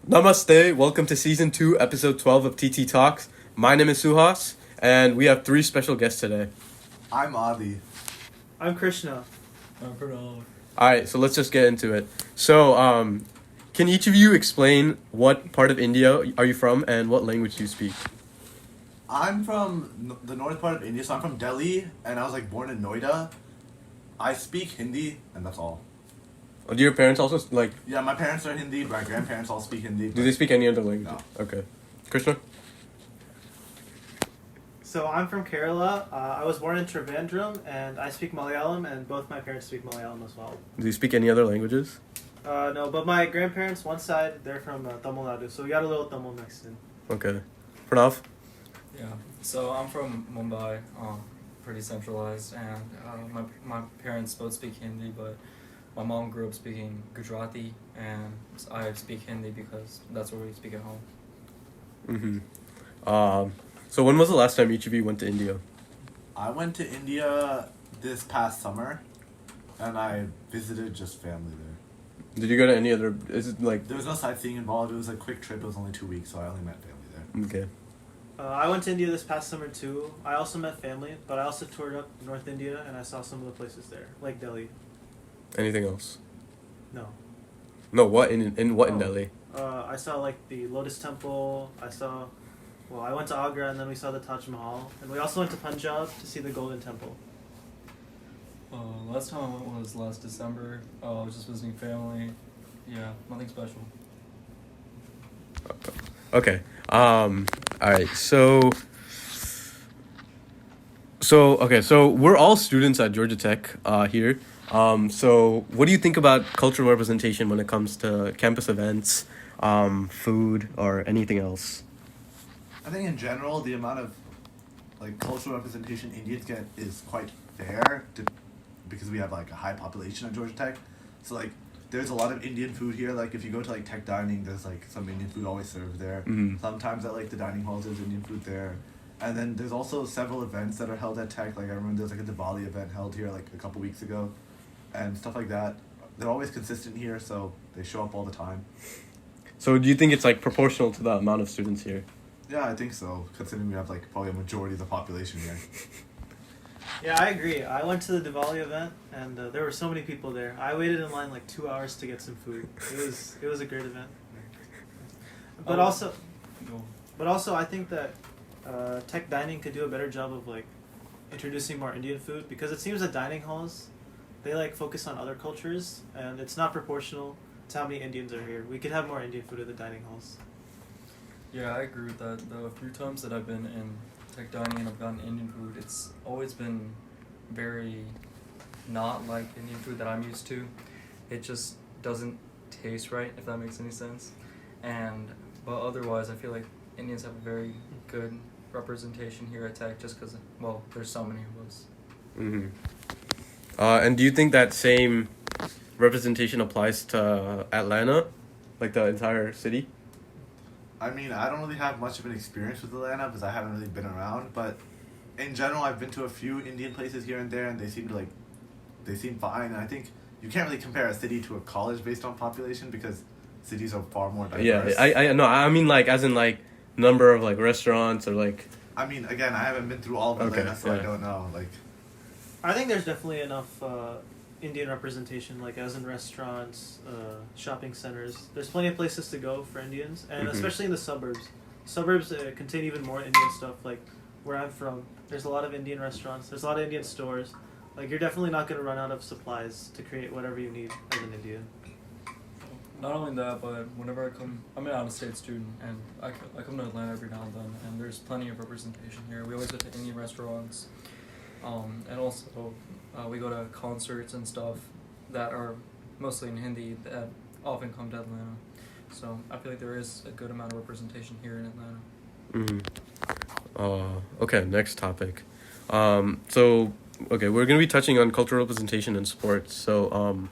Namaste, welcome to Season 2, Episode 12 of TT Talks. My name is Suhas, and we have three special guests today. I'm Adi. I'm Krishna. I'm Pranal. Alright, so let's just get into it. So, can each of you explain what part of India are you from and what language do you speak? I'm from the north part of India, so I'm from Delhi, and I was born in Noida. I speak Hindi, and that's all. Do your parents also, Yeah, my parents are Hindi, my grandparents all speak Hindi. do they speak any other language? No. Okay. Krishna? So I'm from Kerala. I was born in Trivandrum, and I speak Malayalam, and both my parents speak Malayalam as well. Do you speak any other languages? No, but my grandparents, one side, they're from Tamil Nadu, so we got a little Tamil mixed in. Okay. Pranav? Yeah. So I'm from Mumbai, pretty centralized, and my parents both speak Hindi, but my mom grew up speaking Gujarati, and I speak Hindi because that's what we speak at home. So when was the last time each of you went to India? I went to India this past summer, and I visited just family there. Did you go to any other, is it There was no sightseeing involved, it was a quick trip, it was only 2 weeks, so I only met family there. okay. I went to India this past summer too. I also met family, but I also toured up North India, and I saw some of the places there, like Delhi. Anything else? No. No, what in Oh. Delhi? I saw like the Lotus Temple. I went to Agra, and then we saw the Taj Mahal, and we also went to Punjab to see the Golden Temple. Last time I went was last December. I was just visiting family. Yeah, nothing special. Okay. Alright, so we're all students at Georgia Tech here. So what do you think about cultural representation when it comes to campus events, food, or anything else? I think in general, the amount of cultural representation Indians get is quite fair because we have a high population at Georgia Tech. So there's a lot of Indian food here. If you go to tech dining, there's some Indian food always served there. Mhm. Sometimes at the dining halls there's Indian food there. And then there's also several events that are held at Tech. I remember there's a Diwali event held here a couple weeks ago, and stuff like that. They're always consistent here, so they show up all the time. So do you think it's proportional to the amount of students here? Yeah, I think so, considering we have probably a majority of the population here. Yeah, I agree. I went to the Diwali event, and there were so many people there. I waited in line 2 hours to get some food. It was a great event. But also, I think that tech dining could do a better job of introducing more Indian food, because it seems that dining halls, they focus on other cultures, and it's not proportional to how many Indians are here. We could have more Indian food at the dining halls. Yeah, I agree with that. The few times that I've been in tech dining and I've gotten Indian food, it's always been very not like Indian food that I'm used to. It just doesn't taste right, if that makes any sense. But otherwise, I feel like Indians have a very good representation here at Tech just because, there's so many of us. Mm-hmm. And do you think that same representation applies to Atlanta? The entire city? I mean, I don't really have much of an experience with Atlanta because I haven't really been around, but in general, I've been to a few Indian places here and there, and they seem fine. And I think you can't really compare a city to a college based on population because cities are far more diverse. Yeah, I know. I mean, as in number of restaurants or I mean, again, I haven't been through all of Okay, Atlanta, so I yeah. don't know. I think there's definitely enough Indian representation, as in restaurants, shopping centers. There's plenty of places to go for Indians, and Mhm. especially in the suburbs. Suburbs contain even more Indian stuff. Where I'm from, there's a lot of Indian restaurants. There's a lot of Indian stores. You're definitely not going to run out of supplies to create whatever you need as an Indian. Not only that, but whenever I'm an out-of-state student, and I come to Atlanta every now and then, and there's plenty of representation here. We always go to Indian restaurants, and also we go to concerts and stuff that are mostly in Hindi that often come to Atlanta. So I feel like there is a good amount of representation here in Atlanta. Okay, next topic. We're gonna be touching on cultural representation in sports. So,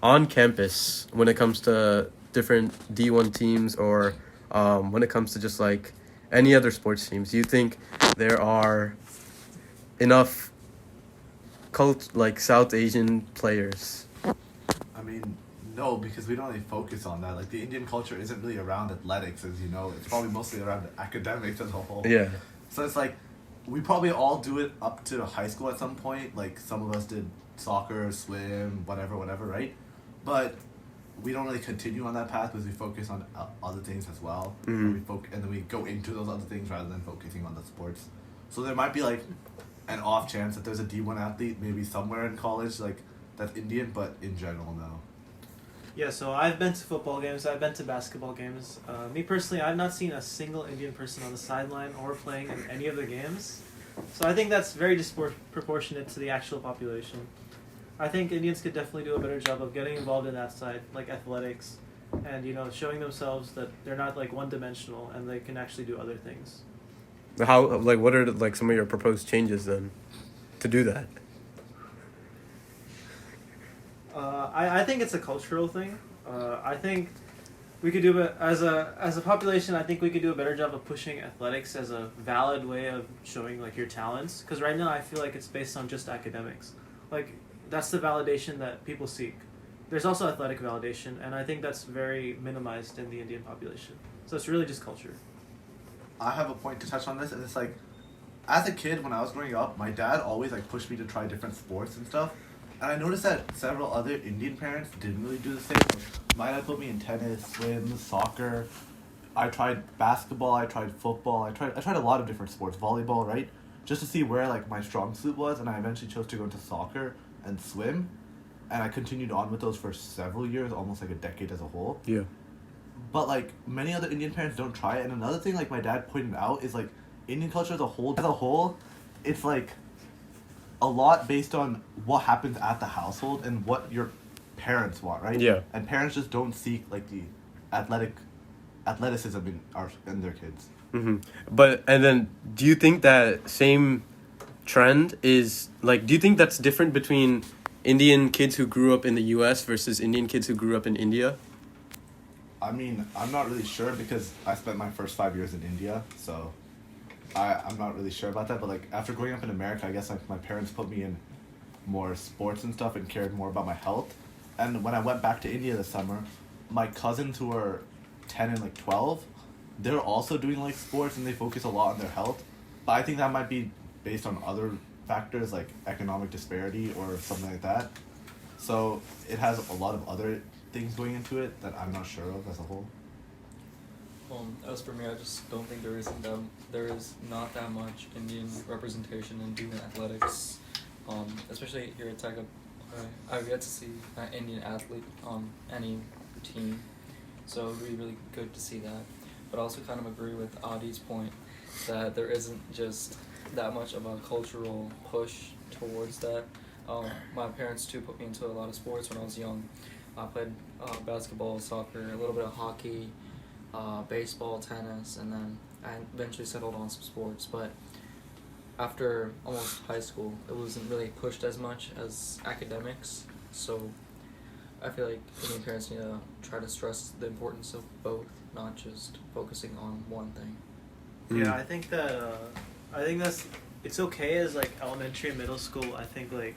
on campus, when it comes to different D1 teams or when it comes to just any other sports teams, do you think there are enough South Asian players? I mean, No, because we don't really focus on that. Like the Indian culture isn't really around athletics, as you know. It's probably mostly around academics as a whole. Yeah. So it's like we probably all do it up to high school at some point. Like some of us did soccer, swim, whatever, right? But we don't really continue on that path because we focus on other things as well. Mhm. And then we go into those other things rather than focusing on the sports. So there might be like an off chance that there's a D1 athlete maybe somewhere in college like that's Indian, but in general, no. Yeah, so I've been to football games, I've been to basketball games. Me personally, I've not seen a single Indian person on the sideline or playing in any of the games. So I think that's very disproportionate to the actual population. I think Indians could definitely do a better job of getting involved in that side, like athletics, and showing themselves that they're not like one-dimensional and they can actually do other things. How, like, what are like some of your proposed changes then to do that? I think it's a cultural thing. I think we could do it as a population. I think we could do a better job of pushing athletics as a valid way of showing like your talents. Because right now I feel like it's based on just academics. Like that's the validation that people seek. There's also athletic validation, and I think that's very minimized in the Indian population. So it's really just culture. I have a point to touch on this, and it's like, as a kid when I was growing up, my dad always like pushed me to try different sports and stuff. And I noticed that several other Indian parents didn't really do the same. My dad put me in tennis, swim, soccer. I tried basketball, I tried football, I tried a lot of different sports, volleyball, right? Just to see where like my strong suit was, and I eventually chose to go into soccer and swim. And I continued on with those for several years, almost like a decade as a whole. Yeah. But like many other Indian parents don't try it. And another thing like my dad pointed out is like Indian culture as a whole, it's like a lot based on what happens at the household and what your parents want, right? Yeah. And parents just don't seek like the athleticism in their kids. Mm-hmm. But and then, do you think that same trend is like? Do you think that's different between Indian kids who grew up in the U.S. versus Indian kids who grew up in India? I mean, I'm not really sure because I spent my first 5 years in India, so I'm not really sure about that. But like after growing up in America, I guess like my parents put me in more sports and stuff and cared more about my health. And when I went back to India this summer, my cousins who are 10 and like 12, they're also doing like sports and they focus a lot on their health. But I think that might be based on other factors like economic disparity or something like that. So it has a lot of other things going into it that I'm not sure of as a whole. As for me, I just don't think there is not that much Indian representation in doing athletics, especially here at Tech. I've yet to see an Indian athlete on any team, so it would be really good to see that. But I also kind of agree with Adi's point that there isn't just that much of a cultural push towards that. My parents too put me into a lot of sports when I was young. I played basketball, soccer, a little bit of hockey, baseball, tennis, and then I eventually settled on some sports. But after almost high school, it wasn't really pushed as much as academics. So I feel like Indian parents need to try to stress the importance of both, not just focusing on one thing. Yeah, I think that's it's okay as like elementary and middle school. I think like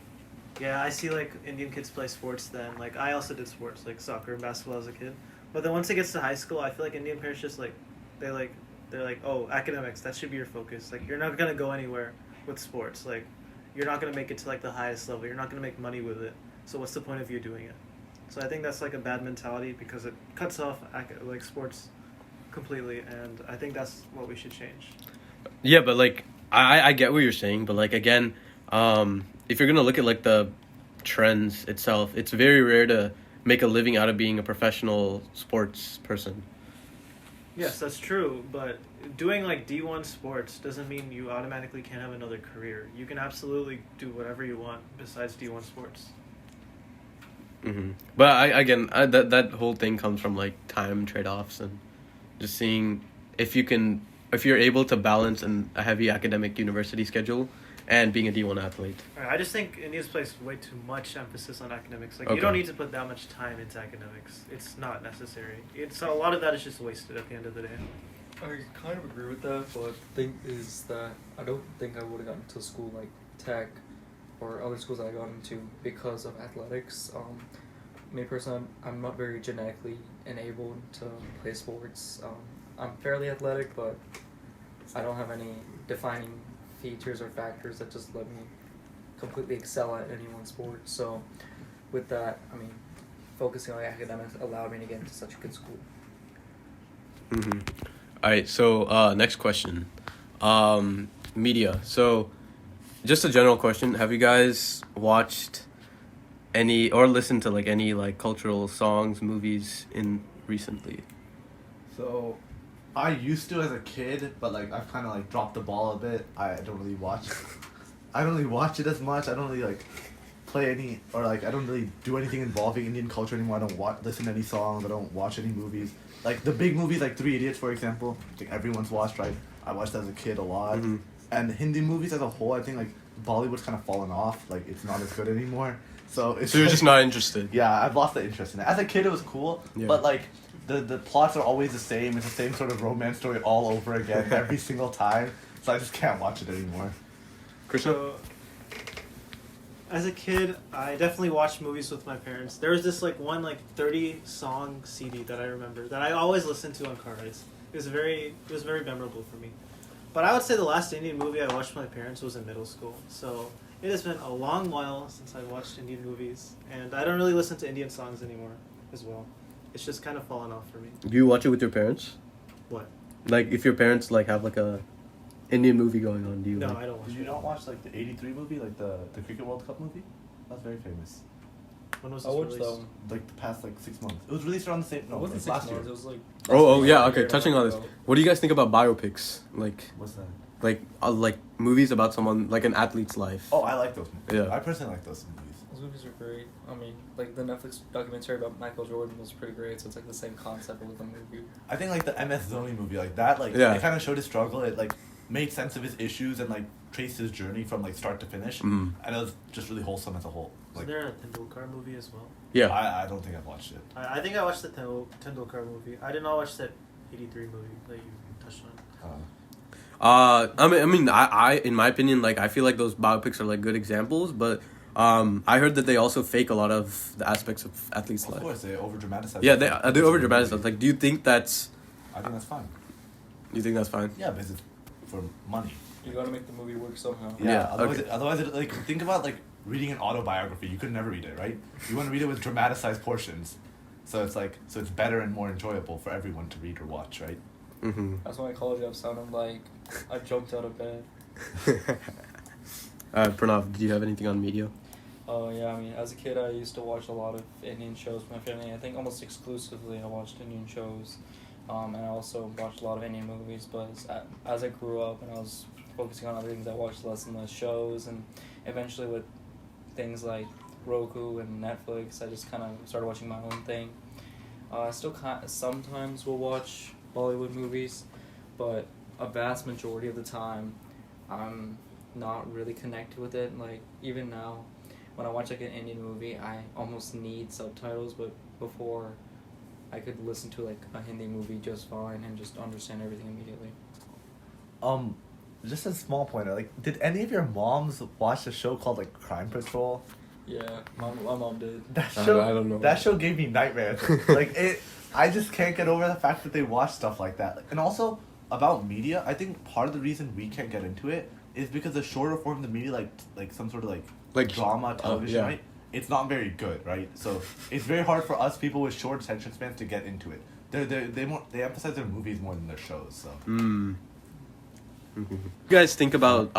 yeah, I see like Indian kids play sports then. Like I also did sports like soccer and basketball as a kid. But then once it gets to high school, I feel like Indian parents just like they're like, "Oh, academics, that should be your focus. Like you're not going to go anywhere with sports. Like you're not going to make it to like the highest level. You're not going to make money with it. So what's the point of you doing it?" So I think that's like a bad mentality because it cuts off like sports completely, and I think that's what we should change. Yeah, but like I get what you're saying, but like again, if you're gonna look at like the trends itself, it's very rare to make a living out of being a professional sports person. Yes, that's true, but doing like D1 sports doesn't mean you automatically can't have another career. You can absolutely do whatever you want besides D1 sports. Mm-hmm. But that whole thing comes from like time trade-offs and just seeing if you're able to balance a heavy academic university schedule and being a D1 athlete. I just think India's placed way too much emphasis on academics. Like Okay. you don't need to put that much time into academics. It's not necessary. So a lot of that is just wasted at the end of the day. I kind of agree with that, but the thing is that I don't think I would have gotten to school like Tech or other schools that I got into because of athletics. me personally, I'm not very genetically enabled to play sports. I'm fairly athletic, but I don't have any defining features or factors that just let me completely excel at any one sport. So, with that, I mean, focusing on academics allowed me to get into such a good school. Mm-hmm. All right. So next question, media. So, just a general question: have you guys watched any or listened to like any like cultural songs, movies in recently? So, I used to as a kid, but like I've kind of like dropped the ball a bit. I don't really watch. I don't really watch it as much. I don't really like play any or like I don't really do anything involving Indian culture anymore. I don't listen to any songs. I don't watch any movies. Like the big movies, like Three Idiots, for example. Like everyone's watched, right? I watched that as a kid a lot. Mm-hmm. And Hindi movies as a whole, I think like Bollywood's kind of fallen off. Like it's not as good anymore. So it's So you're like- just not interested. Yeah, I've lost the interest in it. As a kid, it was cool, Yeah. but like the plots are always the same. It's the same sort of romance story all over again every single time. So I just can't watch it anymore. Krishna? So, as a kid, I definitely watched movies with my parents. There was this like one like 30 song CD that I remember that I always listened to on car rides. It was very memorable for me. But I would say the last Indian movie I watched with my parents was in middle school. So it has been a long while since I watched Indian movies, and I don't really listen to Indian songs anymore as well. It's just kind of fallen off for me. Do you watch it with your parents? What? Like if your parents like have like a Indian movie going on, do you? No, like, I don't watch Did it. you not watch like the '83 movie, like the Cricket World Cup movie? That's very famous. When was I this watched released? that one. Like the past like 6 months. It was released around the same. No, It wasn't like 6 last year. months. It was like. Oh yeah. a Okay. year Touching and a on half this, ago. what do you guys think about biopics? What's that? Like movies about someone like an athlete's life. Oh, I like those movies. Yeah. I personally like those movies. Those movies are great. I mean, like the Netflix documentary about Michael Jordan was pretty great. So it's like the same concept with the movie. I think like the MS Dhoni movie, like that, like Yeah. it kind of showed his struggle. It like made sense of his issues and like traced his journey from like start to finish. Mm. And it was just really wholesome as a whole. Is Like there a Tendulkar movie as well? Yeah. I don't think I've watched it. I think I watched the Tendulkar movie. I did not watch that 83 movie that you touched on. I in my opinion, like I feel like those biopics are like good examples, but I heard that they also fake a lot of the aspects of athletes' Of life. course, they over dramatize. Yeah, they over dramatize stuff. Like, do you think that's? I think that's fine. You think that's fine? Yeah, because it's for money. You gotta make the movie work somehow. Yeah. Yeah, Otherwise, okay. otherwise, like think about like reading an autobiography. You could never read it, right? You want to read it with dramatized portions, so it's better and more enjoyable for everyone to read or watch, right? Mm-hmm. That's why I called you. I sounded like I jumped out of bed. Pranav, did you have anything on media? Oh yeah, I mean, as a kid, I used to watch a lot of Indian shows with my family. I think almost exclusively I watched Indian shows, and I also watched a lot of Indian movies. But as I grew up and I was focusing on other things, I watched less and less shows, and eventually with things like Roku and Netflix, I just kind of started watching my own thing. I still sometimes will watch Bollywood movies, but a vast majority of the time, I'm not really connected with it. Like even now, when I watch like an Indian movie, I almost need subtitles. But before, I could listen to like a Hindi movie just fine and just understand everything immediately. Just a small pointer. Like, did any of your moms watch a show called like Crime Patrol? Yeah, my mom did. That I show, don't know. That show gave me nightmares. Like it, I just can't get over the fact that they watch stuff like that. And also about media, I think part of the reason we can't get into it is because the shorter form of the media, like some sort of like drama television, yeah. right? It's not very good, right? So it's very hard for us people with short attention spans to get into it. They emphasize their movies more than their shows. So Mm. Mm-hmm. You guys think about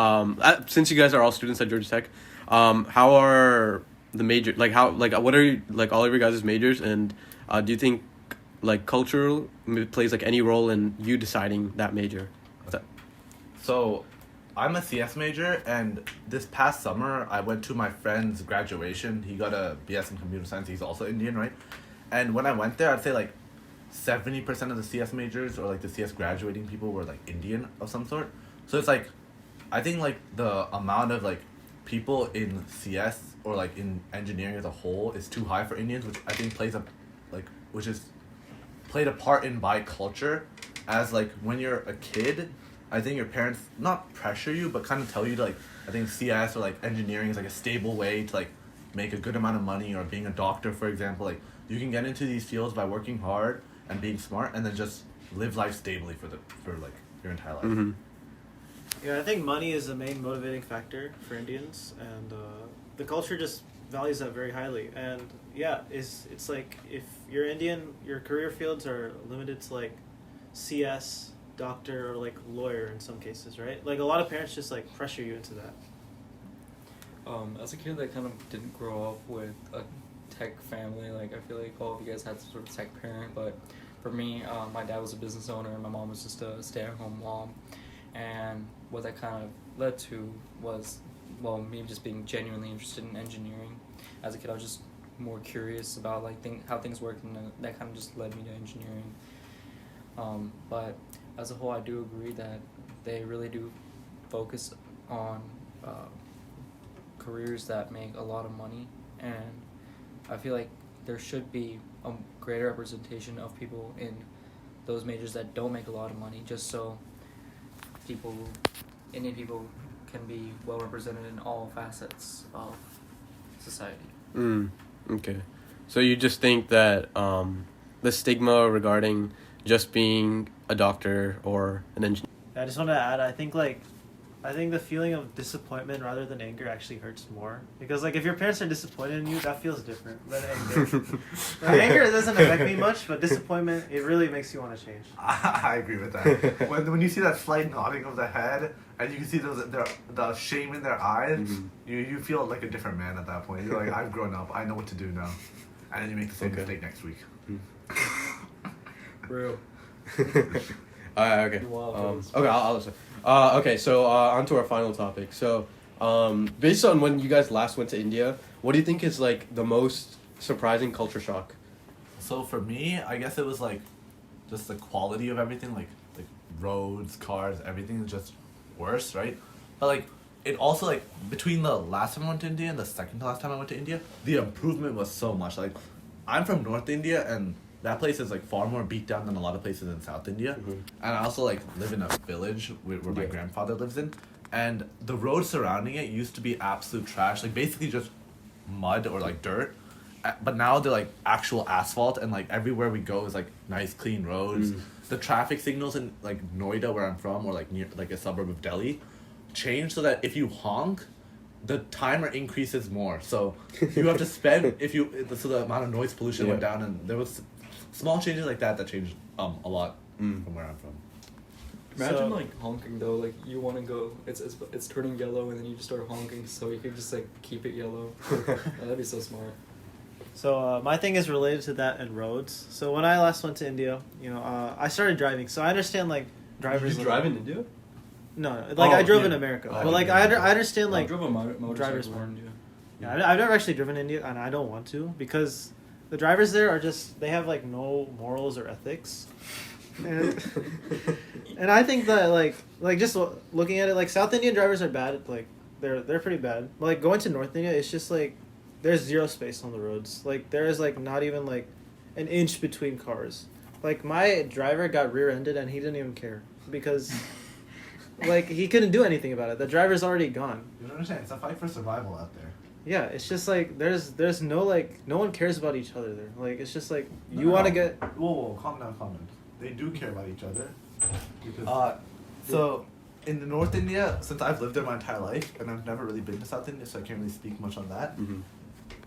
since you guys are all students at Georgia Tech, how are the major what are like all of your guys' majors, and do you think like cultural plays like any role in you deciding that major? So, I'm a CS major, and this past summer I went to my friend's graduation. He got a BS in computer science. He's also Indian, right? And when I went there, I'd say like 70% of the CS majors or like the CS graduating people were like Indian of some sort. So it's like, I think like the amount of like people in CS or like in engineering as a whole is too high for Indians, which I think which is played a part in by culture, as like when you're a kid, I think your parents not pressure you but kind of tell you to like, I think CS or like engineering is like a stable way to like make a good amount of money, or being a doctor, for example. Like, you can get into these fields by working hard and being smart, and then just live life stably for like your entire life. Mm-hmm. Yeah, I think money is the main motivating factor for Indians, and the culture just values that very highly. And yeah, it's like if you're Indian, your career fields are limited to like CS, doctor, or like lawyer in some cases, right? Like a lot of parents just like pressure you into that. As a kid that kind of didn't grow up with a tech family, like I feel like all of you guys had some sort of tech parent, but for me, my dad was a business owner and my mom was just a stay-at-home mom. And what that kind of led to was, well, me just being genuinely interested in engineering. As a kid, I was just more curious about like how things work, and that kind of just led me to engineering. But as a whole, I do agree that they really do focus on careers that make a lot of money, and I feel like there should be a greater representation of people in those majors that don't make a lot of money, just so Indian people can be well represented in all facets of society. Okay. So you just think that the stigma regarding just being a doctor or an engineer. I just want to add, I think the feeling of disappointment rather than anger actually hurts more, because like if your parents are disappointed in you, that feels different than anger. Like, anger doesn't affect me much, but disappointment, it really makes you want to change. I agree with that. when you see that slight nodding of the head, and you can see the shame in their eyes, you feel like a different man at that point. You're like, I've grown up. I know what to do now. And then you make the same mistake next week. Real. Okay. Wow, Okay, I'll listen. Okay, so on to our final topic. So, based on when you guys last went to India, what do you think is like the most surprising culture shock? So for me, I guess it was like just the quality of everything, like roads, cars, everything is just worse, right? But like it also, like, between the last time I went to India and the second to last time I went to India, the improvement was so much. Like, I'm from North India, and that place is like far more beat down than a lot of places in South India. And I also like live in a village where my grandfather lives in, and the roads surrounding it used to be absolute trash, like basically just mud or like dirt. But now they're like actual asphalt, and like everywhere we go is like nice clean roads. The traffic signals in like Noida, where I'm from, or like near like a suburb of Delhi, change so that if you honk, the timer increases more. So you have to spend so the amount of noise pollution went down, and there was small changes like that changed a lot from where I'm from. Imagine like honking though, like you want to go, it's turning yellow, and then you just start honking, so you could just like keep it yellow. That'd be so smart. So my thing is related to that and roads. So when I last went to India, I started driving. So I understand like drivers. Did you drive in India? No, like I drove in America, but like I understand like I drove a motorcycle drivers in more. India. Yeah, I've never actually driven in India, and I don't want to, because the drivers there are just, they have like no morals or ethics. And I think that like just looking at it, like South Indian drivers are bad. Like they're pretty bad. But like going to North India, it's just like there's zero space on the roads. Like there is like not even like an inch between cars. Like my driver got rear-ended and he didn't even care, because like he couldn't do anything about it. The driver's already gone. You don't understand? It's a fight for survival out there. Yeah, it's just like there's no like no one cares about each other there. Like it's just like you want to get. Whoa, calm down. They do care about each other. Because, so in the North India, since I've lived there my entire life, and I've never really been to South India, so I can't really speak much on that.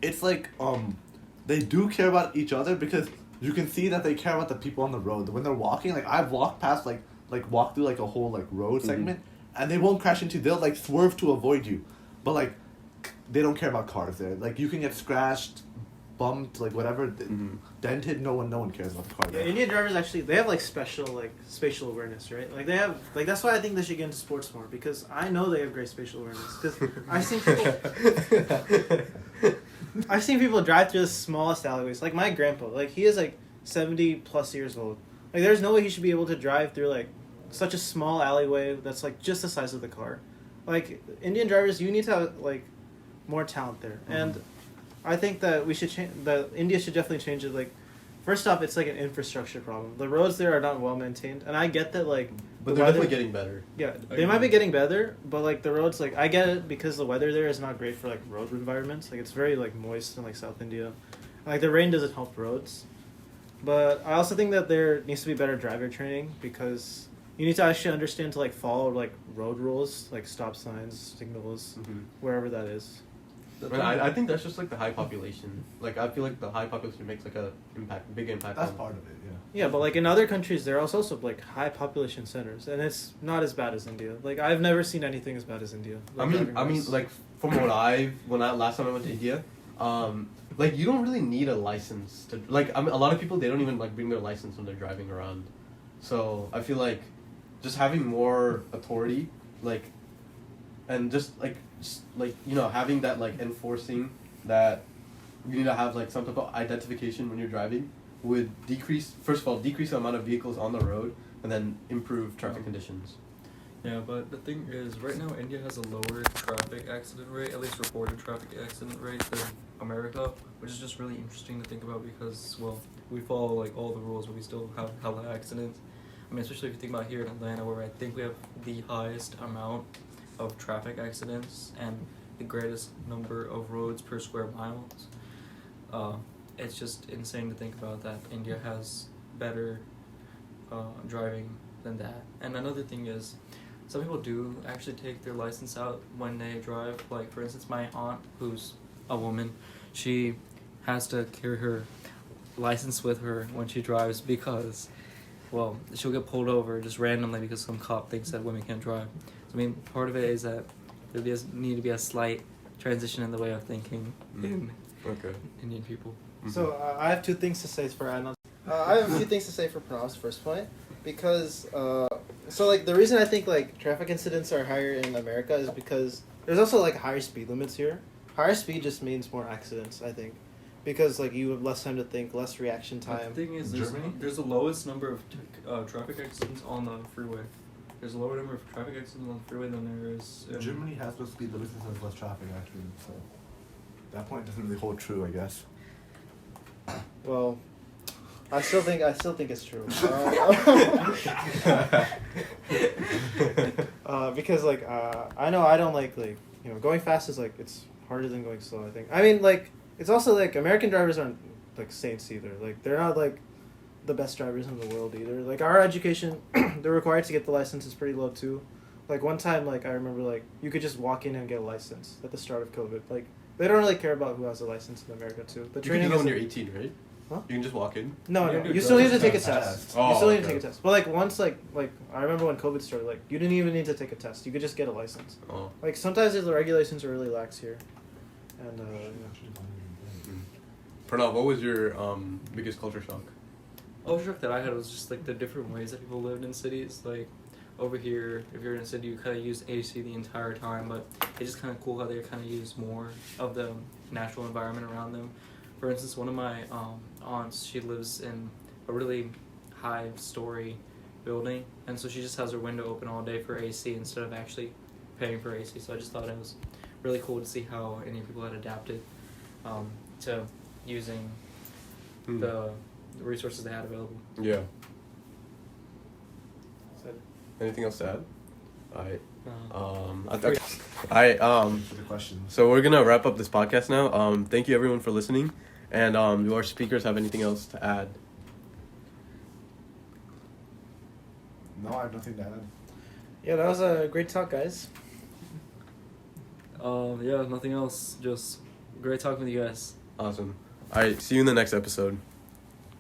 It's like they do care about each other, because you can see that they care about the people on the road. When they're walking, like I've walked past like walk through like a whole like road segment, and they won't crash into you. They'll like swerve to avoid you, but like they don't care about cars there. Like you can get scratched, bumped, like whatever, dented. No one cares about the car there. Yeah, Indian drivers actually, they have like special spatial awareness, right? Like they have like, that's why I think they should get into sports more, because I know they have great spatial awareness. Because I've seen people drive through the smallest alleyways. Like my grandpa, like he is like 70 plus years old. Like there's no way he should be able to drive through like such a small alleyway that's like just the size of the car. Like Indian drivers, you need to have like more talent there, and I think that we should change. That India should definitely change it. Like, first off, it's like an infrastructure problem. The roads there are not well maintained, and I get that like. But the they're weather- definitely getting better. Yeah, I they might be agree. getting better, but like the roads, like I get it because the weather there is not great for like road environments. Like it's very like moist in like South India, and, like the rain doesn't help roads. But I also think that there needs to be better driver training because you need to actually understand to like follow like road rules, like stop signs, signals, wherever that is. I think that's just like the high population. Like I feel like the high population makes like a big impact. That's on part of it. Yeah. Yeah, but like in other countries, there are also like high population centers, and it's not as bad as India. Like I've never seen anything as bad as India. Like, driving-wise. like from what last time I went to India, like you don't really need a license to like. I mean, a lot of people they don't even like bring their license when they're driving around, so I feel like just having more authority, like, and just you know having that like enforcing that you need to have like some type of identification when you're driving would decrease the amount of vehicles on the road and then improve traffic conditions. Yeah, but the thing is, right now India has a lower traffic accident rate, at least reported traffic accident rate, than America, which is just really interesting to think about because, well, we follow like all the rules, but we still have hella accidents. I mean, especially if you think about here in Atlanta, where I think we have the highest amount of traffic accidents and the greatest number of roads per square miles. It's just insane to think about that India has better driving than that. And another thing is, some people do actually take their license out when they drive. Like, for instance, my aunt, who's a woman, she has to carry her license with her when she drives because, well, she'll get pulled over just randomly because some cop thinks that women can't drive. So, I mean, part of it is that there need to be a slight transition in the way of thinking in Okay. Indian people. So I have two things to say for Anna. I have a few things to say for Pranav's first point because so like the reason I think like traffic incidents are higher in America is because there's also like higher speed limits here. Higher speed just means more accidents, I think, because like you have less time to think, less reaction But time. the thing is, Germany? there's the lowest number of traffic accidents on the freeway. There's a lower number of traffic accidents on the freeway than there is in Germany has less speed limits and has less traffic actually, so that point doesn't really hold true, I guess. Well, I still think it's true. Because like I know I don't like you know going fast is like it's harder than going slow. I think. I mean like it's also like American drivers aren't like saints either. Like they're not like the best drivers in the world either. Like our education, they're required to get the license is pretty low too. Like one time, like I remember like you could just walk in and get a license at the start of COVID. Like they don't really care about who has a license in America too. The You can training do that is when you're 18, right? Huh? You can just walk in. No, You no. can do You still need to driver's take a test. test. Oh, You still need to okay. take a test. But like once like I remember when COVID started, like you didn't even need to take a test. You could just get a license. Oh. Like sometimes the regulations are really lax here, and Pranav, what was your biggest culture shock? Oh, shock that I had was just like the different ways that people lived in cities. Like over here, if you're in a city, you kind of use AC the entire time, but it's just kind of cool how they kind of use more of the natural environment around them. For instance, one of my aunts, she lives in a really high story building, and so she just has her window open all day for AC instead of actually paying for AC. So I just thought it was really cool to see how Indian people had adapted to using the resources they had available. Yeah. Anything else to add? For the questions. So we're gonna wrap up this podcast now. Thank you everyone for listening, and do our speakers have anything else to add? No, I have nothing to add. yeah, that was a great talk, guys. Yeah, nothing else. Just great talking with you guys. Awesome. All right, see you in the next episode.